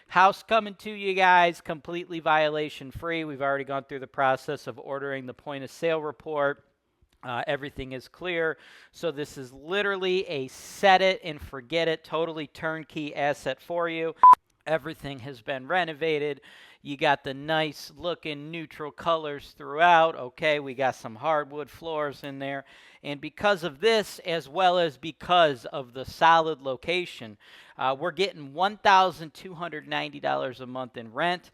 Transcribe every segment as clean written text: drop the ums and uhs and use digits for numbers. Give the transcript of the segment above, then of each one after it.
House coming to you guys, completely violation free. We've already gone through the process of ordering the point of sale report. Everything is clear. So this is literally a set it and forget it, totally turnkey asset for you. Everything has been renovated. You got the nice looking neutral colors throughout. Okay, we got some hardwood floors in there. And because of this, as well as because of the solid location, we're getting $1,290 a month in rent.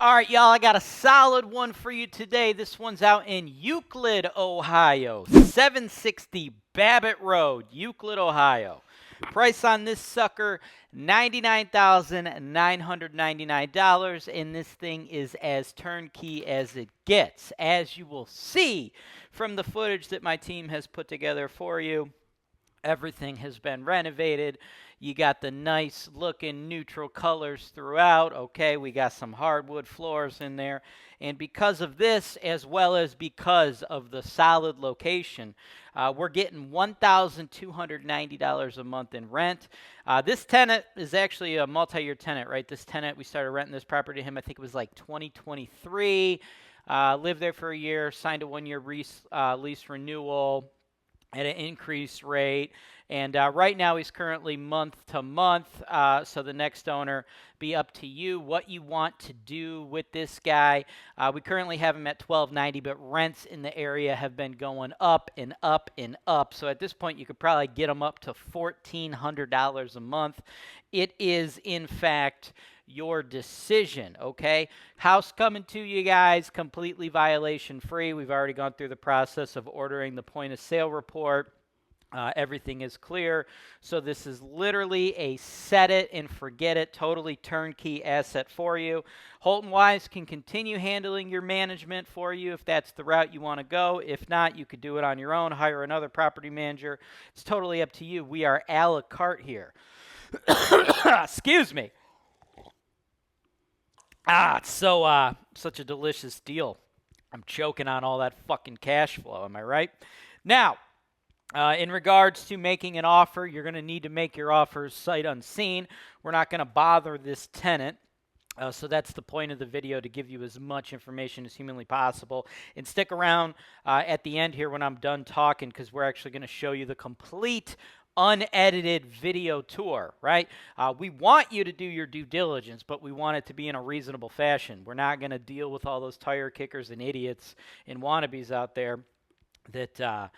All right, y'all, I got a solid one for you today. This one's out in Euclid, Ohio. 760 Babbitt Road, Euclid, Ohio. Price on this sucker, $99,999, and this thing is as turnkey as it gets. As you will see from the footage that my team has put together for you, everything has been renovated. You got the nice looking neutral colors throughout. Okay, we got some hardwood floors in there. And because of this, as well as because of the solid location, we're getting $1,290 a month in rent. This tenant is actually a multi-year tenant, right? This tenant, we started renting this property to him, I think it was like 2023. Lived there for a year, signed a one-year lease renewal at an increased rate. And right now he's currently month to month. So the next owner, be up to you what you want to do with this guy. We currently have him at $1,290, but rents in the area have been going up and up and up. So at this point, you could probably get him up to $1,400 a month. It is, in fact, your decision, okay? House coming to you guys, completely violation free. We've already gone through the process of ordering the point of sale report. Everything is clear. So this is literally a set it and forget it, totally turnkey asset for you. Holton Wise can continue handling your management for you if that's the route you want to go. If not, you could do it on your own, hire another property manager. It's totally up to you. We are a la carte here. Excuse me. It's such a delicious deal. I'm choking on all that fucking cash flow, am I right? Now, in regards to making an offer, you're going to need to make your offers sight unseen. We're not going to bother this tenant. So that's the point of the video, to give you as much information as humanly possible. And stick around at the end here when I'm done talking, because we're actually going to show you the complete unedited video tour, right? We want you to do your due diligence, but we want it to be in a reasonable fashion. We're not going to deal with all those tire kickers and idiots and wannabes out there that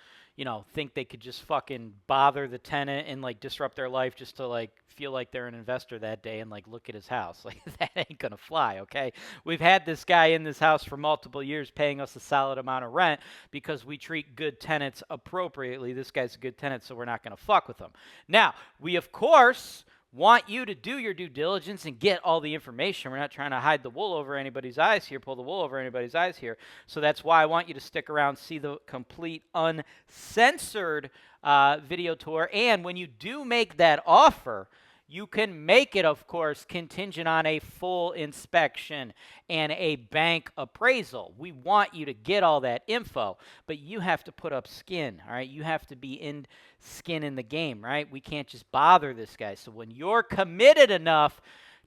think they could just fucking bother the tenant and like disrupt their life just to like feel like they're an investor that day and like look at his house. Like, that ain't gonna fly, okay? We've had this guy in this house for multiple years paying us a solid amount of rent because we treat good tenants appropriately. This guy's a good tenant, so we're not gonna fuck with him. Now, we of course want you to do your due diligence and get all the information. We're not trying to hide the wool over anybody's eyes here, pull the wool over anybody's eyes here. So that's why I want you to stick around, see the complete uncensored video tour. And when you do make that offer, you can make it, of course, contingent on a full inspection and a bank appraisal. We want you to get all that info, but you have to put up skin, all right? You have to be in skin in the game, right? We can't just bother this guy. So when you're committed enough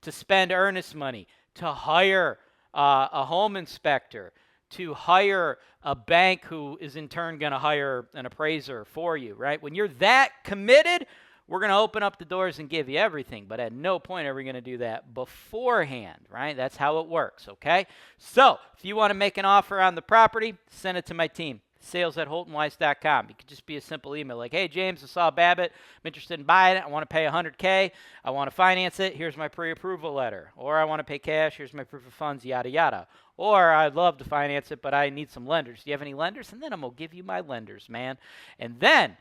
to spend earnest money, to hire a home inspector, to hire a bank who is in turn going to hire an appraiser for you, right? When you're that committed, we're going to open up the doors and give you everything, but at no point are we going to do that beforehand, right? That's how it works, okay? So if you want to make an offer on the property, send it to my team, sales@holtonwise.com. It could just be a simple email like, hey, James, I saw Babbitt. I'm interested in buying it. I want to pay $100K. I want to finance it. Here's my pre-approval letter. Or I want to pay cash. Here's my proof of funds, yada, yada. Or I'd love to finance it, but I need some lenders. Do you have any lenders? And then I'm going to give you my lenders, man. And then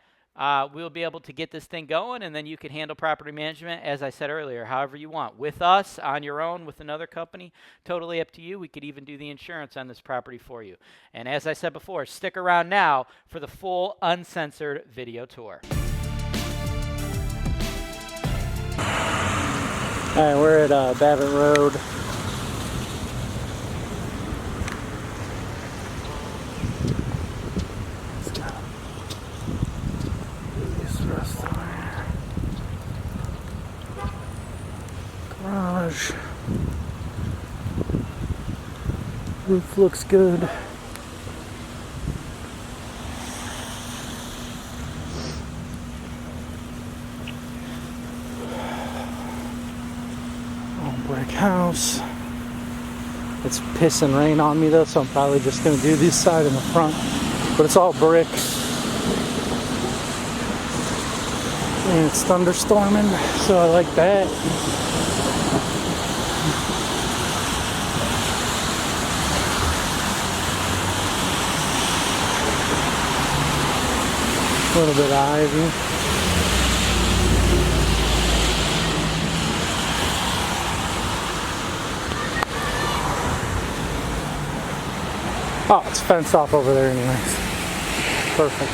we'll be able to get this thing going, and then you can handle property management, as I said earlier, however you want. With us, on your own, with another company, totally up to you. We could even do the insurance on this property for you. And as I said before, stick around now for the full uncensored video tour. All right, we're at Babbitt Road. garage. Roof looks good. Brick house. It's piss and rain on me though, so I'm probably just gonna do this side in the front. But it's all brick. And it's thunderstorming, so I like that. A little bit of ivy. Oh, it's fenced off over there anyways. Perfect.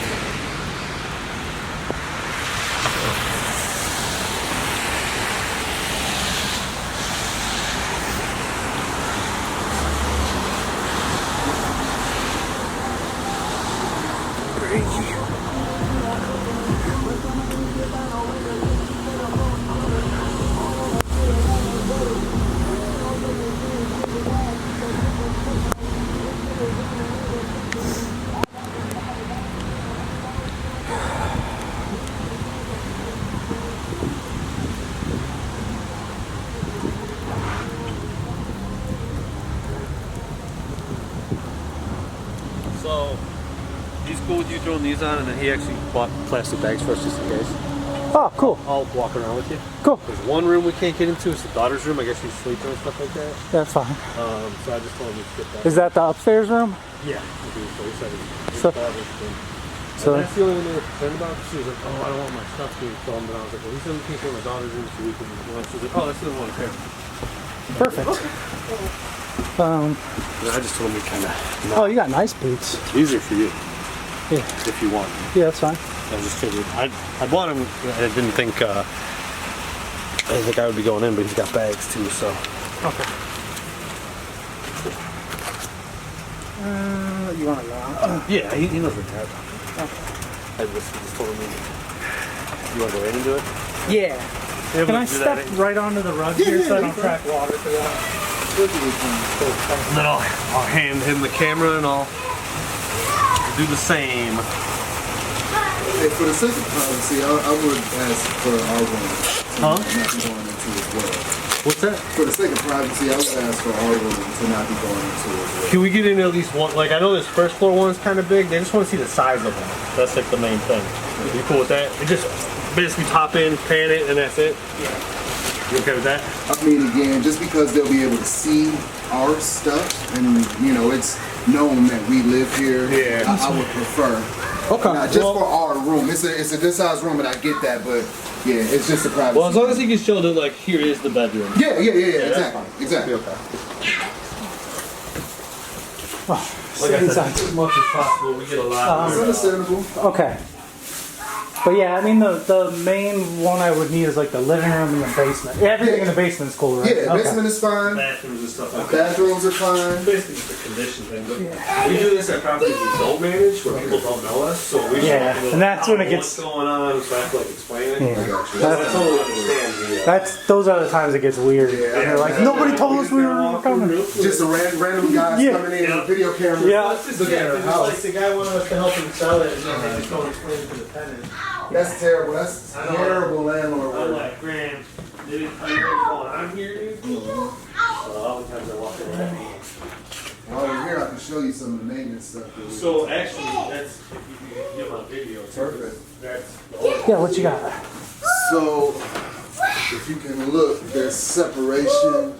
So, he's cool with you throwing these on, and then he actually bought plastic bags for us just in case. Oh, cool. I'll walk around with you. Cool. There's one room we can't get into. It's the daughter's room. I guess she's sleeping and stuff like that. That's fine. So I just told him to skip that. Is that the upstairs room? Yeah. So he said his So- daughter's room. So- And that's the only one they were concerned about. She was like, oh, I don't want my stuff being filmed. And I was like, well, he's in the people in the daughter's room so we can. She was like, oh, that's the one. Okay. Perfect. And I just told him we kind of. Oh, you got nice boots. Easier for you. Yeah. If you want. Yeah, that's fine. I just figured I bought him. I didn't think I would be going in, but he's got bags too. So Okay. You want to go? yeah, he knows where to have it. I just told him. You want to go in and do it? Yeah. Can I step right onto the rug here so I don't track water through that? And then I'll hand him the camera and I'll do the same. Hey, for the sake of privacy, I would ask for our room to not be going into as well. What's that? For the sake of privacy, I would ask for our room to not be going into as well. Can we get in at least one? Like I know this first floor one is kind of big. They just want to see the size of them. That's like the main thing. You cool with that? It just basically pop in, pan it, and that's it. Yeah. You okay with that? I mean, again, just because they'll be able to see our stuff, and you know, it's known that we live here. Yeah. I would prefer. Okay. Now, just for our room, it's a good sized room, and I get that, but yeah, it's just a privacy. Well, as long as he can show that like here is the bedroom. Yeah, that's exactly. Okay. Oh, Like I said, inside. as much as possible, we get a lot. It's understandable. Okay. But yeah, I mean the main one I would need is like the living room and the basement. Yeah, everything in the basement is cool, right? Yeah, Okay. basement is fine. Bathrooms and stuff like that. Bathrooms are fine. Basically just a condition thing, but we do this at properties we don't manage where people don't know us, so we Yeah, should and that's when it gets- what's going on, so I have to like explain it. Yeah. I got you. I totally understand the Those are the times it gets weird. Yeah, And they're like, nobody told us we were coming. Just a random guys Yeah. coming in with video cameras. Yeah. Looking at our Like house. the guy wanted us to help him sell it, and then they just don't explain it to the tenant. That's terrible. That's I know. terrible landlord I'm work. like, Graham, they didn't tell you what's going on here, dude. So all the times I walk around. While we're here, I can show you some of the maintenance stuff. that we- So actually, that's if you can get on video. too, Perfect. That's Yeah, what you got? So, if you can look, there's separation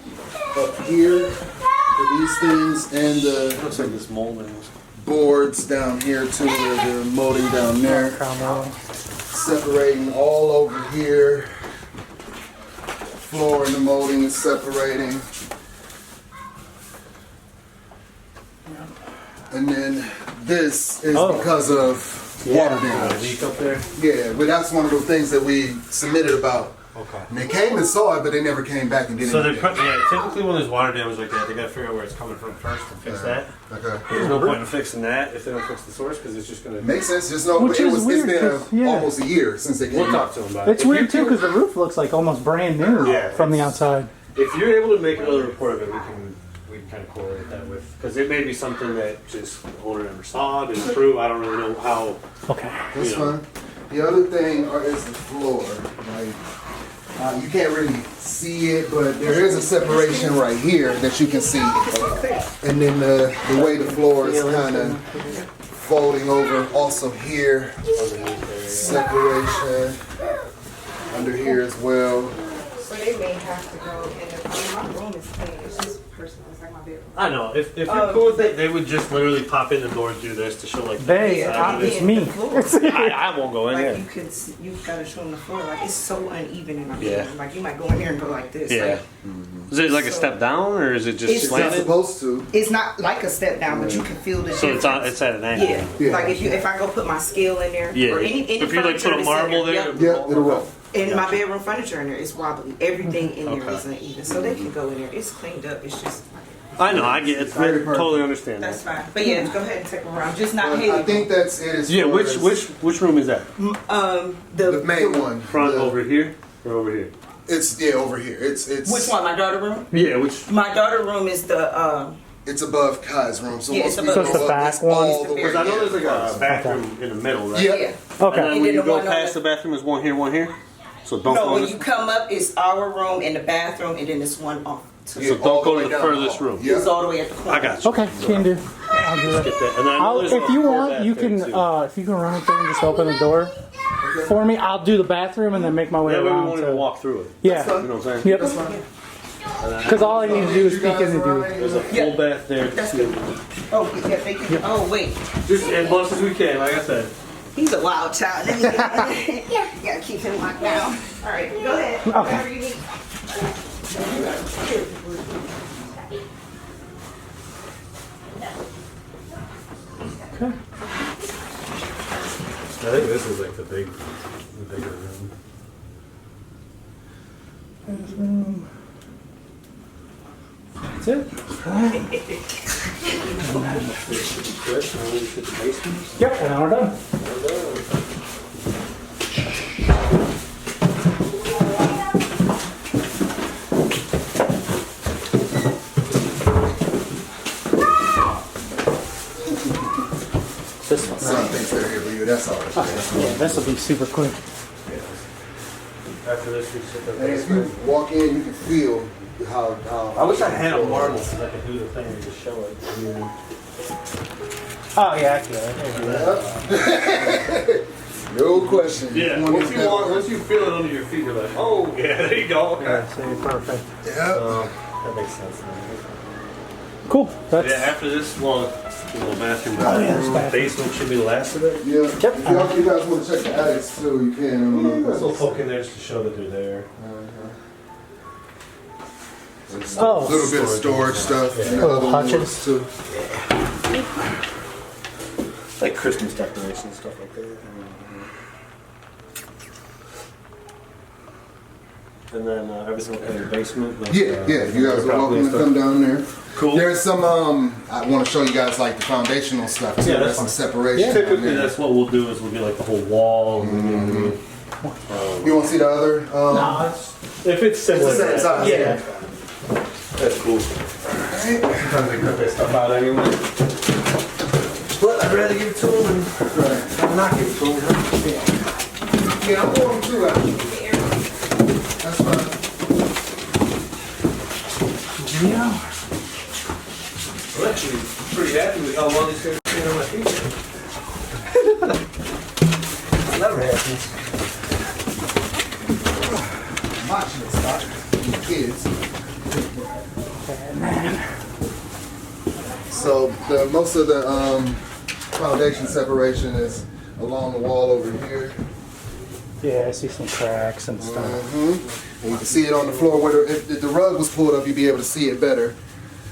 up here for these things, and the looks like this molding. boards down here too. They're molding down there. Crown roll. Separating all over here. Floor and the molding is separating. And then this is because of water damage. Leak up there. Yeah, but that's one of the things that we submitted about. Okay. And they came and saw it, but they never came back and did So they're anything. typically when there's water damage like that, they gotta figure out where it's coming from first and fix that. Okay. There's no point in fixing that if they don't fix the source because it's just gonna. Makes sense. Just know Which it is was. weird, It's been 'cause, yeah. almost a year since they came We'll back. talk to them about it. It's weird too because the roof looks like almost brand new Yeah, from the outside. If you're able to make another report of it, we can kind of correlate that with, because it may be something that just the owner never saw, didn't approve. I don't really know how. Okay. That's fine. The other thing is the floor. Like, you can't really see it, but there is a separation right here that you can see. And then the way the floor is kind of folding over also here. Separation under here as well. So they may have to go in the, my room is clean. It's just personal. It's like my bedroom. I know. If you're cool with it, they would just literally pop in the door and do this to show like. Babe, it's me. I won't go in Like there. you gotta show them the floor. Like it's so uneven in my Yeah. bedroom. Like you might go in there and go like this. Yeah. Like, Is it like a step down or is it just It's It's not slanted? supposed to. it's not like a step down, but you can feel the So difference. it's at an angle. Yeah. Yeah. Like if I go put my scale in there, Yeah. or any If you like furniture put a that's in marble there. yep. Yeah, it'll roll. And my bedroom furniture in there is wobbly. Everything in there is uneven. So they can go in there. It's cleaned up. It's just I know. I get it. I Very perfect. totally understand that's that. fine. But yeah, go ahead and take them around. Just not I heavy. think that's it. As Yeah. far as Which room is that? the main one. Front The- over here or over here? It's over here. It's which one? My daughter room. Yeah. Which? My daughter room is the It's above Kai's room. So Yeah, once it's we above- go So it's the up, back it's one? all the way. Because I know in. there's like a bathroom in the middle, right? Yeah. yeah. And Okay. then And when then you the go one past the over- bathroom, is one here, one here. So don't No, go. when in you this- come up, it's our room and the bathroom, and then it's one off. So Yeah, all don't go way to the down furthest hall. room. Yeah. It's all the way at the corner. I got you. Okay, can do. I'll do that. Get that. And then I know there's If a you floor want, bath you there, can too. if you can run up there and just open the door for me. I'll do the bathroom and then make my way That way we around. won't even walk through it. Yeah. You know what I'm saying? Yep. That's fine. Because all I need to do is You peek guys in and do. alright? There's a full bath there. That's too. good. Oh, yeah, they can. Oh, wait. Just as much as we can, like I said. He's a wild child. Let me get You gotta keep him locked down. All right, go ahead. Whatever you need. I think this is like the bigger room. That's it. Yep, and now we're done. This one. Son thinks they're here for you. That's all. Yeah, this will be super quick. After this, we sit there. And if you walk in, you can feel how. I wish I had a marble so I could do the thing and just show it. Oh yeah, I can. No question. Yeah. One is never- Once you feel it under your feet, you're like, oh, yeah, there you go. Yeah, so you're perfect. Yeah. That makes sense. Cool. That's Yeah, after this, well, the little bathroom, Oh, yeah, this the bathroom. basement should be the last of it. Yeah. Yep. If you guys want to check the attics too, you can. I don't know if Let's that's- little poke in there just to show that they're there. There's Oh. a little bit of storage stuff. And the Little other one hutches. was too. Like Christmas decorations, stuff like that. And then everything in the basement. Like, Yeah, yeah. You guys are welcome to come down there. Cool. There's some. I want to show you guys like the foundational stuff too. Yeah, There's that's some separation. down Typically, there. that's what we'll do is we'll get like the whole wall. And You want to see the other? if it's similar, It's the same size. yeah, that's cool. Sometimes they cut that stuff out anyway. But I'd rather give it to them and not give it to them. Yeah, I'm going too. That's fine. yeah. I'm actually pretty happy with how well these guys are staying on my feet. That never happens. Watching it stop. Kids. So most of the foundation separation is along the wall over here. Yeah, I see some cracks and stuff. And you can see it on the floor. Where if the rug was pulled up, you'd be able to see it better.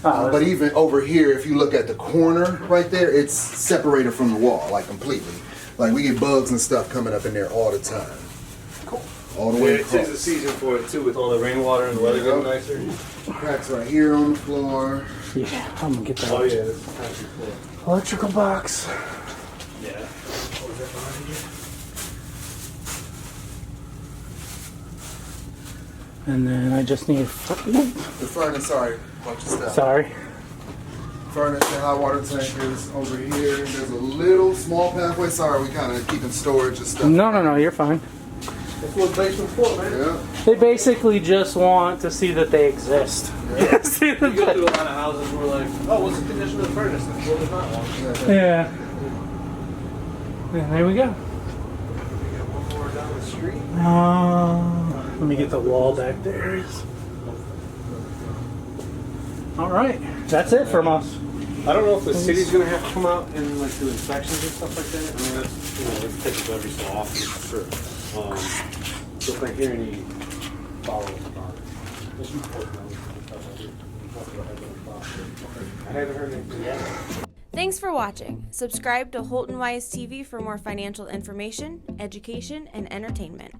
But even over here, if you look at the corner right there, it's separated from the wall, like completely. Like we get bugs and stuff coming up in there all the time. Cool. All the Yeah, way it takes a across. season for it too, with all the rainwater and the weather getting nicer. Cracks right here on the floor. Yeah, I'm gonna get that Oh yeah, this is kind of cool. electrical box. Yeah. What was that behind you? And then I just need, The furnace, sorry, bunch of stuff. sorry. Furnace and hot water tank is over here. There's a little small pathway. Sorry, we kind of keeping storage and stuff. No, you're fine. That's what basement floor, man. Yeah. They basically just want to see that they exist. Yeah. You go through a lot of houses where like, oh, what's the condition of the furnace? Well, there's not one. Yeah. And there we go. We got one more down the street. Let me get the wall back there. All right, that's it from us. I don't know if the city's gonna have to come out and like do inspections and stuff like that. I mean, that's, you know, it takes every so often, for sure. So if I hear any follow-up about it, just report them. I haven't heard anything yet. Thanks for watching. Subscribe to Holton Wise TV for more financial information, education, and entertainment.